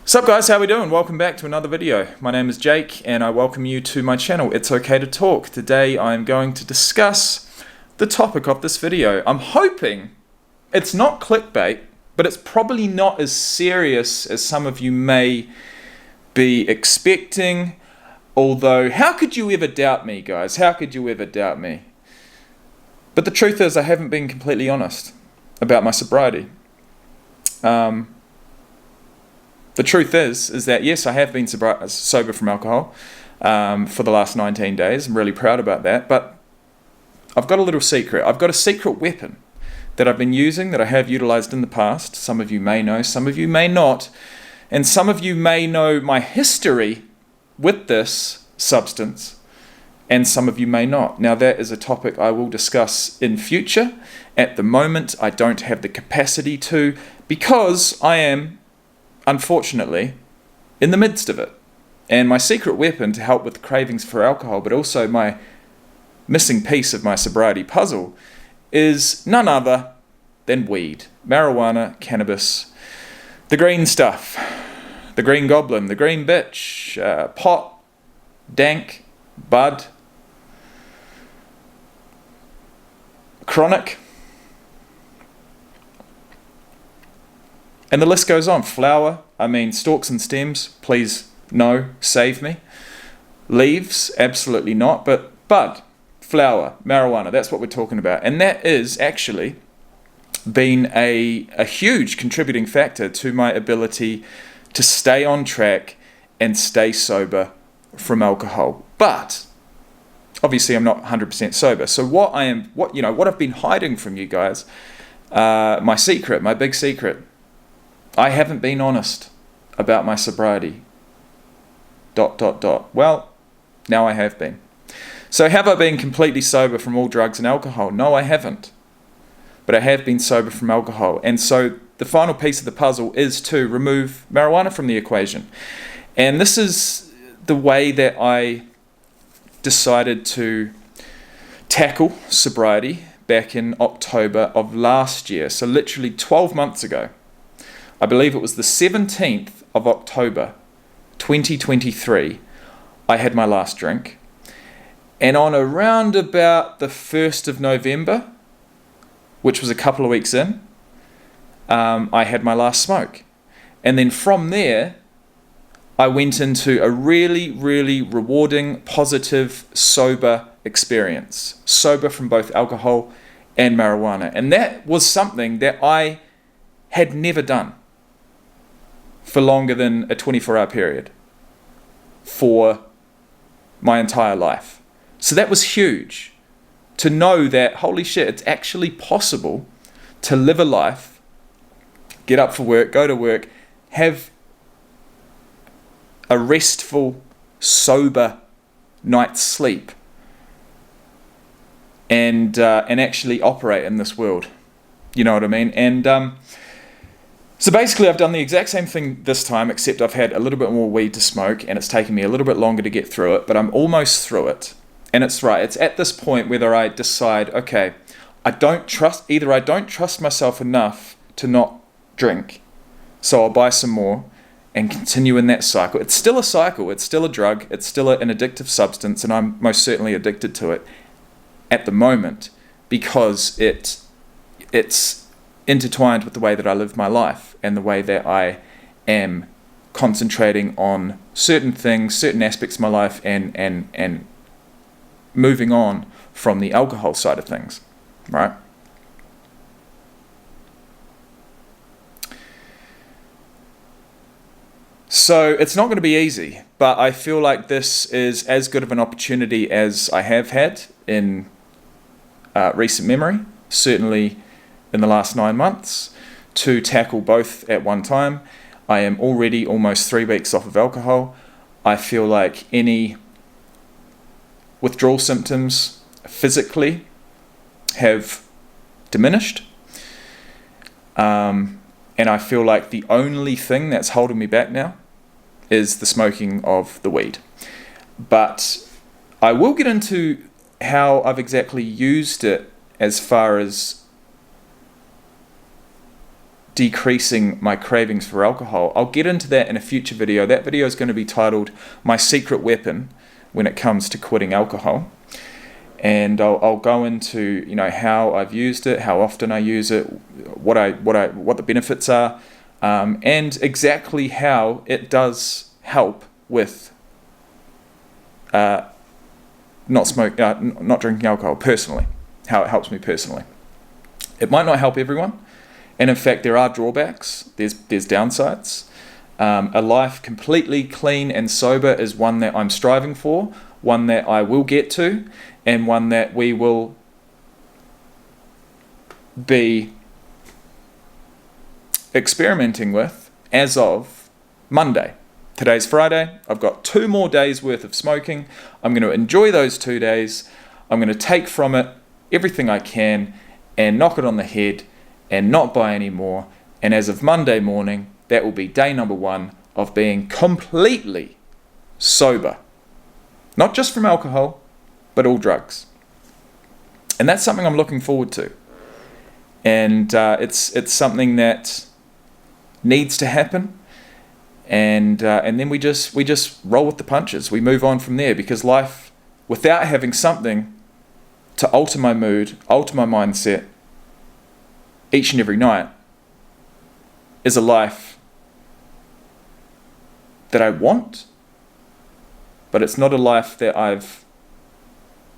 Sup guys, how we doing? Welcome back to another video. My name is Jake and I welcome you to my channel, It's Okay to Talk. Today I'm going to discuss the topic of this video. I'm hoping it's not clickbait, but it's probably not as serious as some of you may be expecting. Although, how could you ever doubt me, guys? How could you ever doubt me? But the truth is, I haven't been completely honest about my sobriety. The truth is that yes, I have been sober from alcohol for the last 19 days. I'm really proud about that. But I've got a little secret. I've got a secret weapon that I've been using, that I have utilized in the past. Some of you may know, some of you may not. And some of you may know my history with this substance, and some of you may not. Now that is a topic I will discuss in future. At the moment, I don't have the capacity to, because I am, unfortunately, in the midst of it. And my secret weapon to help with cravings for alcohol, but also my missing piece of my sobriety puzzle, is none other than weed. Marijuana, cannabis, the green stuff, the green goblin, the green bitch, pot, dank, bud, chronic, and the list goes on. Flower, stalks and stems, please no, save me. Leaves, absolutely not, but bud, flower, marijuana, that's what we're talking about. And that is actually been a huge contributing factor to my ability to stay on track and stay sober from alcohol. But obviously I'm not 100% sober. So what I've been hiding from you guys, my secret, my big secret, I haven't been honest about my sobriety. ... Well, now I have been. So have I been completely sober from all drugs and alcohol? No, I haven't. But I have been sober from alcohol. And so the final piece of the puzzle is to remove marijuana from the equation. And this is the way that I decided to tackle sobriety back in October of last year. So literally 12 months ago. I believe it was the 17th of October, 2023, I had my last drink. And on around about the 1st of November, which was a couple of weeks in, I had my last smoke. And then from there, I went into a really, really rewarding, positive, sober experience. Sober from both alcohol and marijuana. And that was something that I had never done for longer than a 24-hour period for my entire life. So that was huge, to know that, holy shit, it's actually possible to live a life, get up for work, go to work, have a restful, sober night's sleep, and actually operate in this world. You know what I mean? And so basically I've done the exact same thing this time, except I've had a little bit more weed to smoke, and it's taken me a little bit longer to get through it, but I'm almost through it. And it's at this point whether I decide, okay, I don't trust myself enough to not drink, so I'll buy some more and continue in that cycle. It's still a cycle, it's still a drug, it's still an addictive substance, and I'm most certainly addicted to it at the moment, because it's intertwined with the way that I live my life and the way that I am concentrating on certain things, certain aspects of my life, and moving on from the alcohol side of things, right? So it's not going to be easy, but I feel like this is as good of an opportunity as I have had in recent memory, certainly in the last 9 months, to tackle both at one time. I am already almost 3 weeks off of alcohol. I feel like any withdrawal symptoms physically have diminished. And I feel like the only thing that's holding me back now is the smoking of the weed. But I will get into how I've exactly used it as far as decreasing my cravings for alcohol. I'll get into that in a future video. That video is going to be titled My Secret Weapon when it comes to quitting alcohol. And I'll go into, you know, how I've used it, how often I use it, what the benefits are, and exactly how it does help with not drinking alcohol personally, how it helps me personally. It might not help everyone, and in fact there are drawbacks, there's downsides. A life completely clean and sober is one that I'm striving for, one that I will get to, and one that we will be experimenting with as of Monday. Today's Friday. I've got 2 more days worth of smoking. I'm going to enjoy those 2 days. I'm going to take from it everything I can and knock it on the head and not buy any more. And as of Monday morning, that will be day number 1 of being completely sober. Not just from alcohol, but all drugs. And that's something I'm looking forward to. And it's something that needs to happen. And then we just roll with the punches. We move on from there, because life, without having something to alter my mood, alter my mindset each and every night, is a life that I want, but it's not a life that I've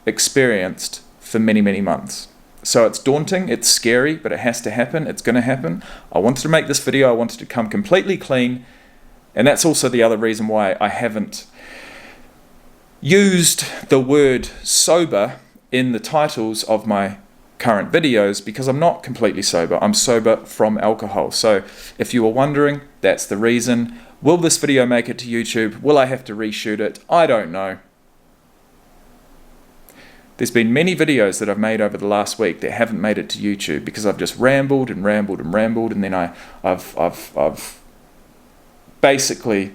experienced for many, many months. So it's daunting, it's scary, but it has to happen. It's going to happen. I wanted to make this video. I wanted to come completely clean. And that's also the other reason why I haven't used the word sober in the titles of my current videos, because I'm not completely sober. I'm sober from alcohol. So if you were wondering, that's the reason. Will this video make it to YouTube? Will I have to reshoot it? I don't know. There's been many videos that I've made over the last week that haven't made it to YouTube because I've just rambled and rambled and rambled, and then I've basically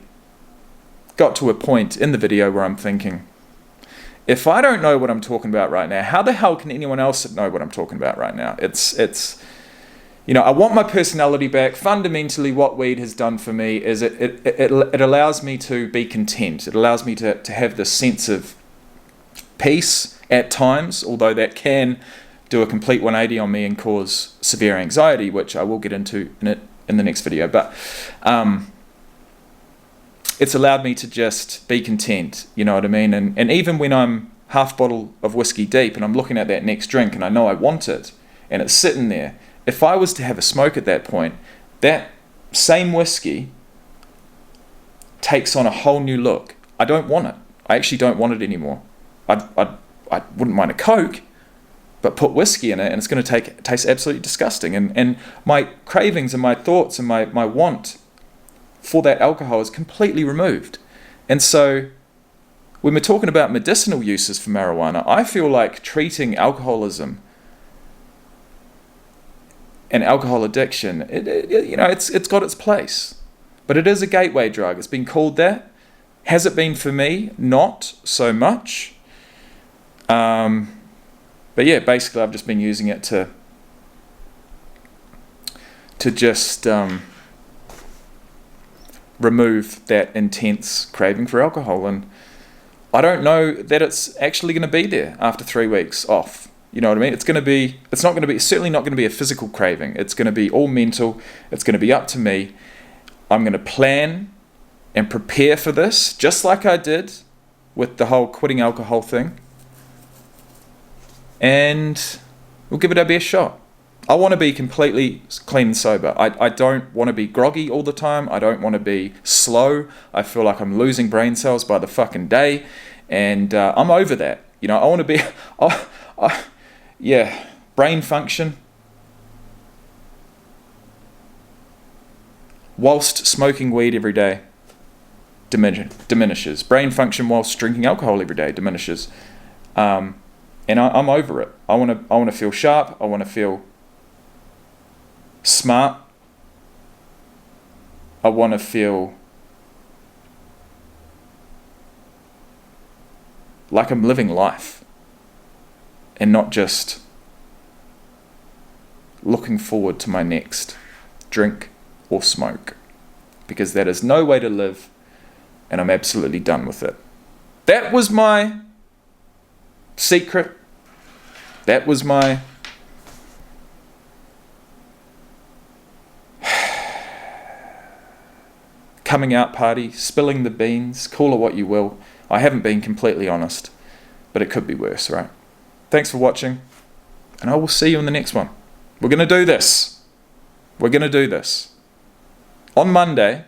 got to a point in the video where I'm thinking, if I don't know what I'm talking about right now, how the hell can anyone else know what I'm talking about right now? It's you know, I want my personality back. Fundamentally, what weed has done for me is it allows me to be content. It allows me to have this sense of peace at times, although that can do a complete 180 on me and cause severe anxiety, which I will get into in the next video. But it's allowed me to just be content, you know what I mean? And even when I'm half bottle of whiskey deep and I'm looking at that next drink and I know I want it and it's sitting there, if I was to have a smoke at that point, that same whiskey takes on a whole new look. I don't want it. I actually don't want it anymore. I wouldn't mind a Coke, but put whiskey in it and it's going to taste absolutely disgusting. And my cravings and my thoughts and my want for that alcohol is completely removed. And so when we're talking about medicinal uses for marijuana, I feel like treating alcoholism and alcohol addiction, you know, it's got its place. But it is a gateway drug. It's been called that. Has it been for me? Not so much. But yeah, basically I've just been using it to just remove that intense craving for alcohol. And I don't know that it's actually going to be there after 3 weeks off. You know what I mean? It's certainly not going to be a physical craving. It's going to be all mental. It's going to be up to me. I'm going to plan and prepare for this, just like I did with the whole quitting alcohol thing. And we'll give it our best shot. I want to be completely clean and sober. I don't want to be groggy all the time. I don't want to be slow. I feel like I'm losing brain cells by the fucking day. And I'm over that. You know, I want to be... brain function. Whilst smoking weed every day diminishes. Brain function whilst drinking alcohol every day diminishes. And I'm over it. I want to feel sharp. I want to feel smart. I want to feel like I'm living life and not just looking forward to my next drink, or smoke. Because that is no way to live, and I'm absolutely done with it. That was my secret. That was my coming out party, spilling the beans, call it what you will. I haven't been completely honest, but it could be worse, right? Thanks for watching, and I will see you in the next one. We're going to do this. We're going to do this. On Monday,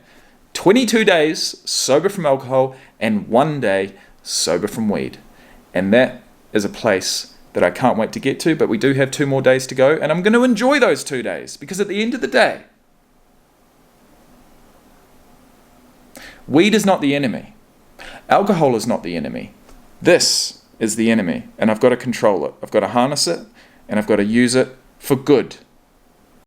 22 days sober from alcohol and 1 day sober from weed. And that is a place that I can't wait to get to, but we do have 2 more days to go, and I'm going to enjoy those 2 days, because at the end of the day, weed is not the enemy. Alcohol is not the enemy. This is the enemy, and I've got to control it. I've got to harness it, and I've got to use it for good.